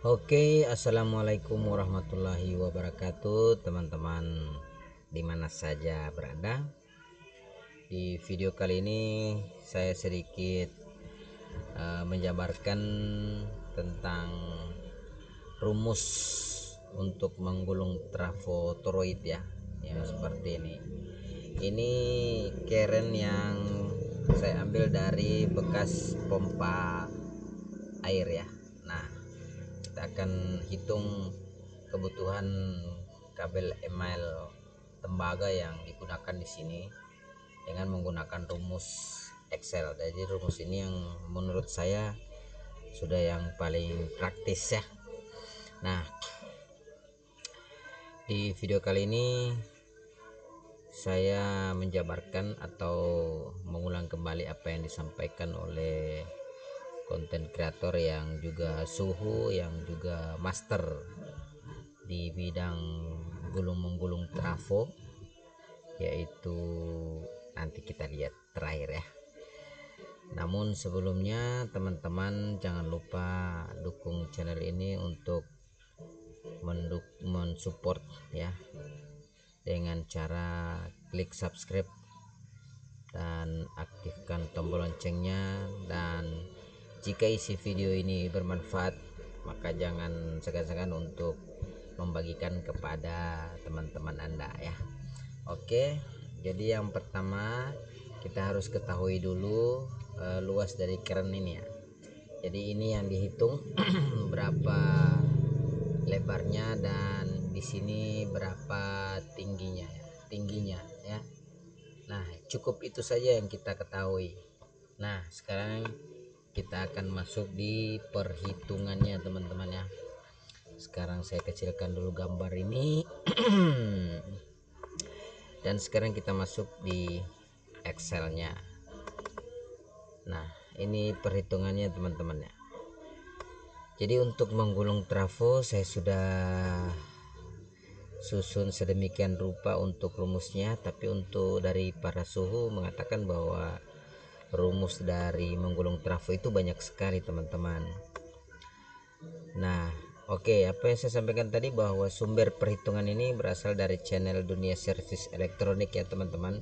Oke, assalamualaikum warahmatullahi wabarakatuh, teman-teman dimana saja berada. Di video kali ini saya sedikit menjabarkan tentang rumus untuk menggulung trafo toroid ya, seperti ini. Ini keren yang saya ambil dari bekas pompa air ya. Nah, kita akan hitung kebutuhan kabel email tembaga yang digunakan di sini dengan menggunakan rumus Excel. Jadi rumus ini yang menurut saya sudah yang paling praktis ya. Nah, di video kali ini saya menjabarkan atau mengulang kembali apa yang disampaikan oleh konten kreator yang juga suhu, yang juga master di bidang gulung-menggulung trafo, yaitu nanti kita lihat terakhir ya. Namun sebelumnya teman-teman jangan lupa dukung channel ini untuk mensupport ya, dengan cara klik subscribe dan aktifkan tombol loncengnya. Dan jika isi video ini bermanfaat, maka jangan segan-segan untuk membagikan kepada teman-teman Anda ya. Oke, jadi yang pertama kita harus ketahui dulu luas dari keran ini ya. Jadi ini yang dihitung berapa lebarnya dan di sini berapa tingginya ya. Nah, cukup itu saja yang kita ketahui. Nah, sekarang kita akan masuk di perhitungannya teman-teman ya. Sekarang saya kecilkan dulu gambar ini. Dan sekarang kita masuk di Excelnya. Nah, ini perhitungannya teman-teman ya. Jadi untuk menggulung trafo saya sudah susun sedemikian rupa untuk rumusnya, tapi untuk dari para suhu mengatakan bahwa rumus dari menggulung trafo itu banyak sekali teman-teman. Nah, oke, apa yang saya sampaikan tadi bahwa sumber perhitungan ini berasal dari channel Dunia Servis Elektronik ya teman-teman.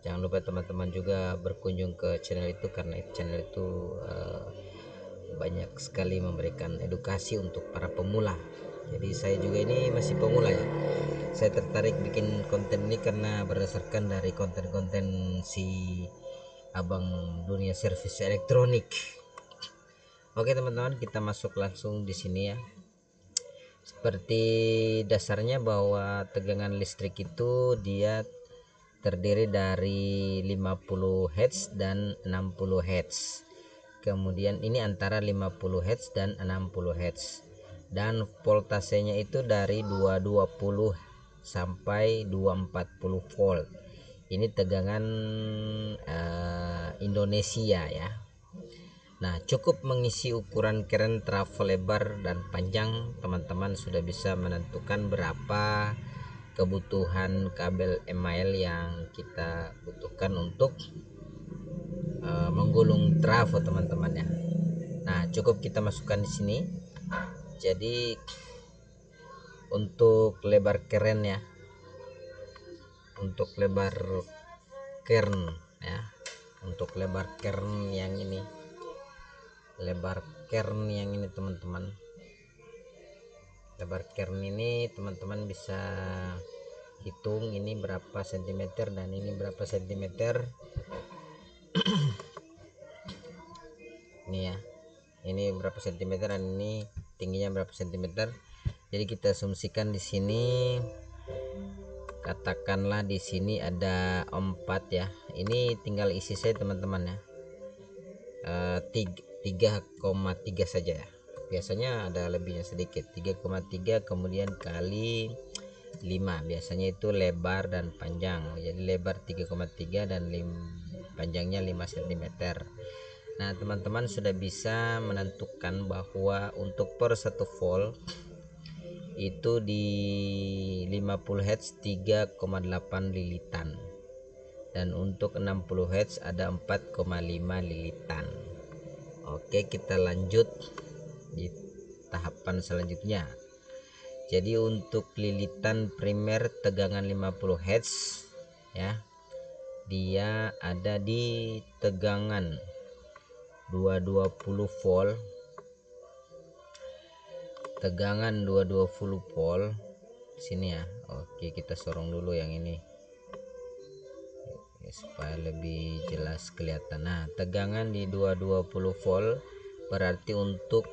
Jangan lupa teman-teman juga berkunjung ke channel itu, karena channel itu banyak sekali memberikan edukasi untuk para pemula. Jadi saya juga ini masih pemula ya. Saya tertarik bikin konten ini karena berdasarkan dari konten-konten si abang Dunia Servis Elektronik. Oke teman-teman, kita masuk langsung di sini ya. Seperti dasarnya bahwa tegangan listrik itu dia terdiri dari 50 Hz dan 60 Hz. Kemudian ini antara 50 Hz dan 60 Hz. Dan voltasenya itu dari 220 sampai 240 volt. Ini tegangan Indonesia ya. Nah, cukup mengisi ukuran keran trafo lebar dan panjang, teman-teman sudah bisa menentukan berapa kebutuhan kabel email yang kita butuhkan untuk menggulung trafo teman-teman ya. Nah, cukup kita masukkan di sini. Jadi untuk lebar keren ya, untuk lebar kern ya, untuk lebar kern yang ini, teman-teman, lebar kern ini teman-teman bisa hitung ini berapa cm dan ini berapa cm. Ini ya, ini berapa cm dan ini tingginya berapa cm. Jadi kita asumsikan di sini, katakanlah di sini ada 4 ya. Ini tinggal isi saya teman-teman ya. 3,3 saja ya. Biasanya ada lebihnya sedikit. 3,3 kemudian kali 5. Biasanya itu lebar dan panjang. Jadi lebar 3,3 dan panjangnya 5 cm. Nah, teman-teman sudah bisa menentukan bahwa untuk per 1 volt itu di 50 Hz 3,8 lilitan, dan untuk 60 Hz ada 4,5 lilitan. Oke, kita lanjut di tahapan selanjutnya. Jadi untuk lilitan primer tegangan 50 Hz ya, dia ada di tegangan 220 volt, tegangan 220 volt sini ya. Oke, kita sorong dulu yang ini supaya lebih jelas kelihatan. Nah, tegangan di 220 volt berarti untuk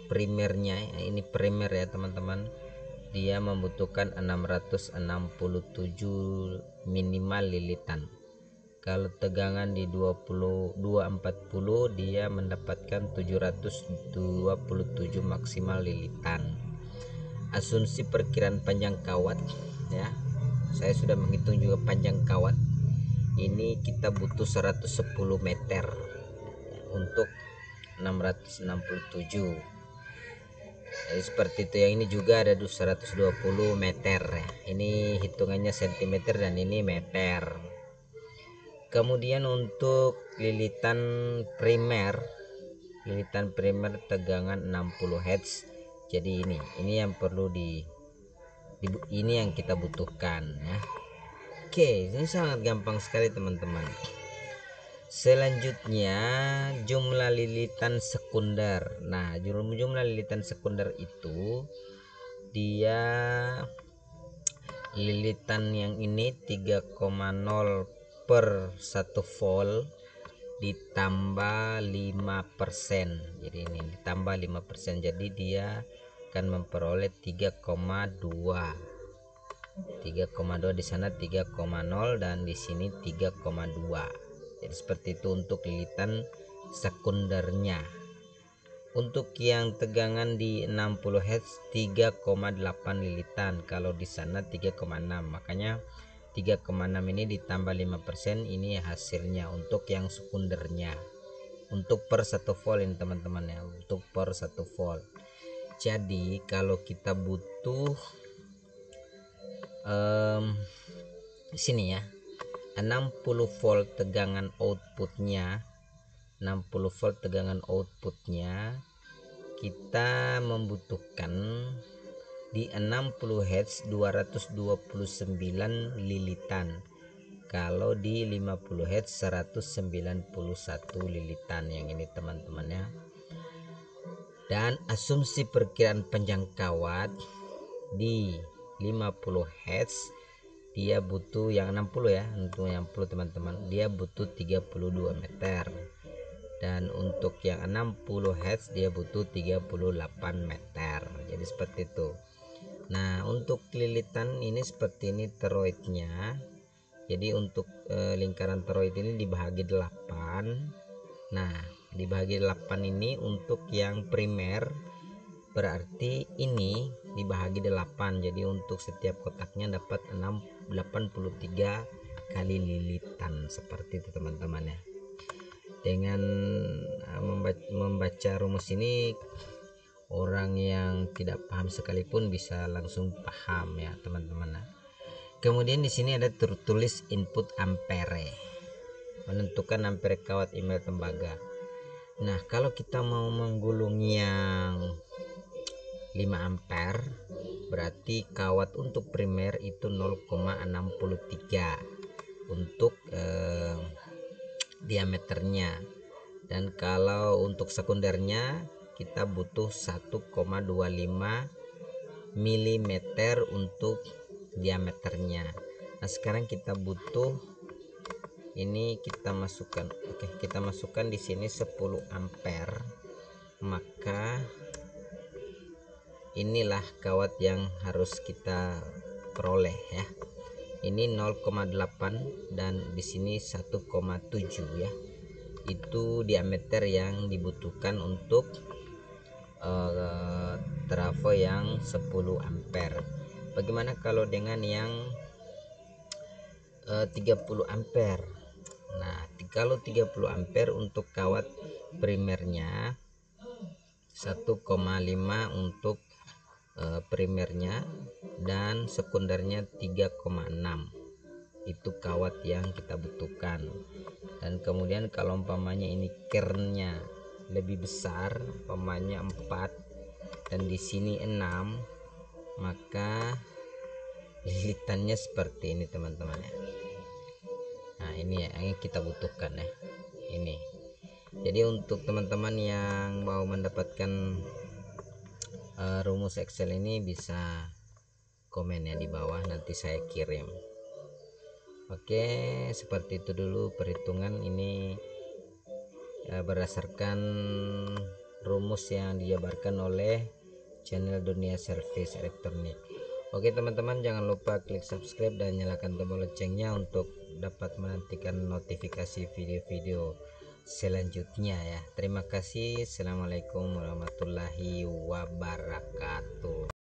primernya, ini primer ya teman-teman, dia membutuhkan 667 minimal lilitan. Kalau tegangan di 240 dia mendapatkan 727 maksimal lilitan. Asumsi perkiraan panjang kawat ya, saya sudah menghitung juga panjang kawat. Ini kita butuh 110 meter untuk 667. Jadi seperti itu. Yang ini juga ada 120 meter ya. Ini hitungannya cm dan ini meter. Kemudian untuk lilitan primer tegangan 60 Hz. Jadi ini yang perlu ini yang kita butuhkan ya. Oke, ini sangat gampang sekali teman-teman. Selanjutnya jumlah lilitan sekunder. Nah, jumlah lilitan sekunder itu dia lilitan yang ini 3,0 per 1 volt ditambah 5%. Jadi ini ditambah 5%. Jadi dia akan memperoleh 3,2. 3,2 di sana 3,0 dan di sini 3,2. Jadi seperti itu untuk lilitan sekundernya. Untuk yang tegangan di 60 Hz 3,8 lilitan, kalau di sana 3,6. Makanya 3,6 ini ditambah 5%, ini hasilnya untuk yang sekundernya. Untuk per 1 volt ini teman-teman ya, untuk per 1 volt. Jadi kalau kita butuh sini ya, 60 volt tegangan outputnya, 60 volt tegangan outputnya kita membutuhkan di 60 Hz 229 lilitan. Kalau di 50 Hz 191 lilitan yang ini teman-teman ya. Dan asumsi perkiraan panjang kawat di 50 Hz dia butuh yang 60 ya, untuk yang 60 teman-teman, dia butuh 32 meter. Dan untuk yang 60 Hz dia butuh 38 meter. Jadi seperti itu. Nah, untuk lilitan ini seperti ini toroidnya. Jadi untuk lingkaran toroid ini dibagi 8. Nah, dibagi 8 ini untuk yang primer berarti ini dibagi 8. Jadi untuk setiap kotaknya dapat 83 kali lilitan. Seperti itu teman-teman ya. Dengan membaca rumus ini, orang yang tidak paham sekalipun bisa langsung paham ya teman-teman. Kemudian di sini ada tertulis input ampere, menentukan ampere kawat email tembaga. Nah, kalau kita mau menggulung yang 5 ampere berarti kawat untuk primer itu 0,63 untuk diameternya. Dan kalau untuk sekundernya kita butuh 1,25 mm untuk diameternya. Nah, sekarang kita butuh ini, kita masukkan. Oke, kita masukkan di sini 10 ampere. Maka inilah kawat yang harus kita peroleh ya. Ini 0,8 dan di sini 1,7 ya. Itu diameter yang dibutuhkan untuk trafo yang 10 ampere. Bagaimana kalau dengan yang 30 ampere? Nah, kalau 30 ampere untuk kawat primernya 1,5 untuk primernya dan sekundernya 3,6. Itu kawat yang kita butuhkan. Dan kemudian kalau umpamanya ini kernnya lebih besar, umpamanya 4 dan di sini 6, maka lilitannya seperti ini teman-teman ya. Nah ini ya yang kita butuhkan ya, ini. Jadi untuk teman-teman yang mau mendapatkan rumus Excel ini bisa komen ya di bawah, nanti saya kirim. Oke, seperti itu dulu perhitungan ini berdasarkan rumus yang dijabarkan oleh channel Dunia Servis Elektronik. Oke teman-teman, jangan lupa klik subscribe dan nyalakan tombol loncengnya untuk dapat menantikan notifikasi video-video selanjutnya ya. Terima kasih. Assalamualaikum warahmatullahi wabarakatuh.